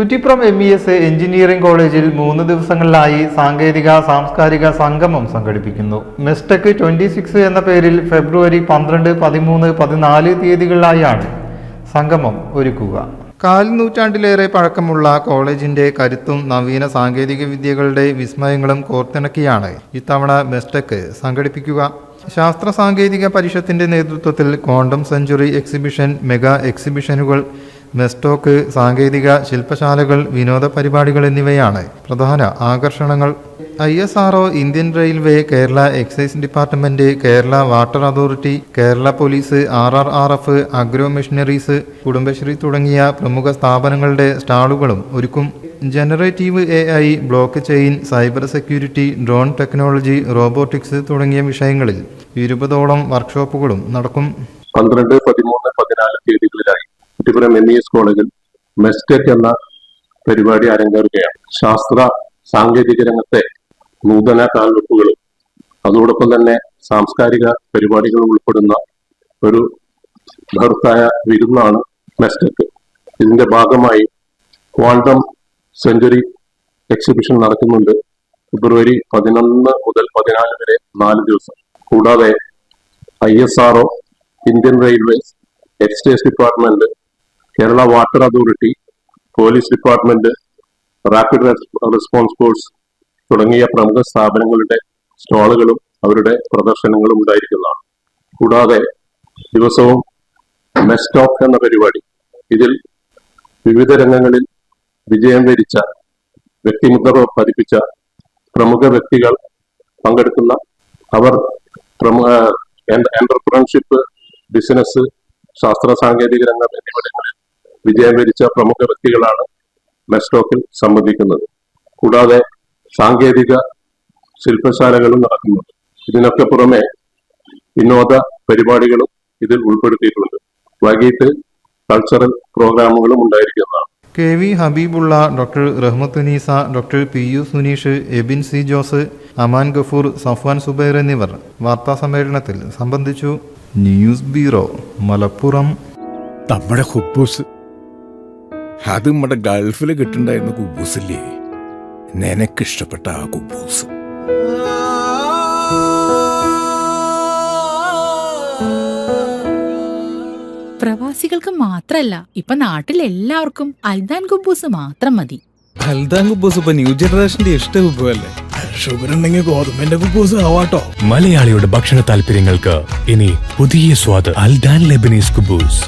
Kuttippuram MES engineering കോളേജിൽ 3 ദിവസങ്ങളിലായി സാങ്കേതിക സാംസ്കാരിക സംഗമം സംഘടിപ്പിക്കുന്നു. മെസ്റ്റെക് 26 എന്ന പേരിൽ ഫെബ്രുവരി 12, 13, 14 തീയതികളിലായാണ് സംഗമം ഒരുക്കുക. കാൽനൂറ്റാണ്ടിലേറെ പഴക്കമുള്ള കോളേജിന്റെ കരുത്തും നവീന സാങ്കേതിക വിദ്യകളുടെ വിസ്മയങ്ങളും കോർത്തിണക്കിയാണ് ഇത്തവണ മെസ്റ്റെക് സംഘടിപ്പിക്കുക. ശാസ്ത്ര സാങ്കേതിക പരിഷത്തിന്റെ നേതൃത്വത്തിൽ ക്വാണ്ടം സെഞ്ചുറി എക്സിബിഷൻ, മെഗാ എക്സിബിഷനുകൾ, മെസ്റ്റോക്ക്, സാങ്കേതിക ശില്പശാലകൾ, വിനോദ പരിപാടികൾ എന്നിവയാണ് പ്രധാന ആകർഷണങ്ങൾ. ISRO, Indian railway, Kerala excise department, Kerala water authority, Kerala police, RRRF, agro machineries, Kudumbashree തുടങ്ങിയ പ്രമുഖ സ്ഥാപനങ്ങളുടെ സ്റ്റാളുകളും ഒരുക്കും. Generative AI, block chain, cyber security, drone technology, robotics തുടങ്ങിയ വിഷയങ്ങളിൽ 20ഓളം വർക്ക്ഷോപ്പുകളും നടക്കും. 12, 13, 14 തീയതികളിലായി കുറ്റിപ്പുറം MES കോളേജിൽ മെസ്റ്റെക് എന്ന പരിപാടി അരങ്ങേറുകയാണ്. ശാസ്ത്ര സാങ്കേതിക രംഗത്തെ നൂതന കാൽവെപ്പുകളും അതോടൊപ്പം തന്നെ സാംസ്കാരിക പരിപാടികൾ ഉൾപ്പെടുന്ന ഒരു ബൃഹത്തായ വിരുന്നാണ് മെസ്റ്റെക്. ഇതിന്റെ ഭാഗമായി ക്വാണ്ടം സെഞ്ചുറി എക്സിബിഷൻ നടക്കുന്നുണ്ട്. ഫെബ്രുവരി 11 മുതൽ 14 വരെ 4 ദിവസം. കൂടാതെ ISRO, Indian railways, excise department, Kerala water authority, police department, rapid response force തുടങ്ങിയ പ്രമുഖ സ്ഥാപനങ്ങളുടെ സ്റ്റാളുകളും അവരുടെ പ്രദർശനങ്ങളും ഉണ്ടായിരിക്കുന്നതാണ്. കൂടാതെ ദിവസവും മെസ്റ്റോക്ക് എന്ന പരിപാടി, ഇതിൽ വിവിധ രംഗങ്ങളിൽ വിജയം വരിച്ച, വ്യക്തിമുദ്ര പതിപ്പിച്ച പ്രമുഖ വ്യക്തികൾ പങ്കെടുക്കുന്ന, അവർ എന്റർപ്രണർഷിപ്പ്, ബിസിനസ്, ശാസ്ത്ര സാങ്കേതിക രംഗം എന്നിവിടങ്ങളിൽ വിജയം വരിച്ച പ്രമുഖ വ്യക്തികളാണ് മെസ്റ്റോക്കിൽ സംബന്ധിക്കുന്നത്. കൂടാതെ സാങ്കേതിക ശില്പശാലകളും നടക്കുന്നുണ്ട്. ഇതിനൊക്കെ പുറമെ വിനോദ പരിപാടികളും ഇതിൽ ഉൾപ്പെടുത്തിയിട്ടുണ്ട്. വൈകിട്ട് കൾച്ചറൽ പ്രോഗ്രാമുകളും ഉണ്ടായിരിക്കുന്നതാണ്. KV Habeebulla, doctor Rahmathunisa, doctor PU Suneesh, Ebin C Jose, Aman Gafoor, Safwan Subair എന്നിവർ വാർത്താ സമ്മേളനത്തിൽ സംബന്ധിച്ചു. News bureau, Malappuram. നമ്മുടെ കുബൂസ്, അത് നമ്മുടെ ഗൾഫിൽ കിട്ടുണ്ടായിരുന്ന കുബൂസില്ലേ, നിനക്കിഷ്ടപ്പെട്ട ആ കുബൂസ്. പ്രവാസികൾക്ക് മാത്രല്ല, ഇപ്പൊ നാട്ടിൽ എല്ലാവർക്കും അൽദാൻ കുബൂസ് മാത്രം മതി. അൽദാൻ കുബൂസ് ഇപ്പൊ ന്യൂ ജനറേഷന്റെ ഇഷ്ട കുബുവല്ലേ. ഷുഗർ ഉണ്ടെങ്കിൽ ഗോതമ്പിന്റെ കുബൂസ് ആവാട്ടോ. മലയാളിയുടെ ഭക്ഷണ താല്പര്യങ്ങൾക്ക് ഇനി പുതിയ സ്വാദ്. അൽദാൻ ലെബനീസ് കുബൂസ്.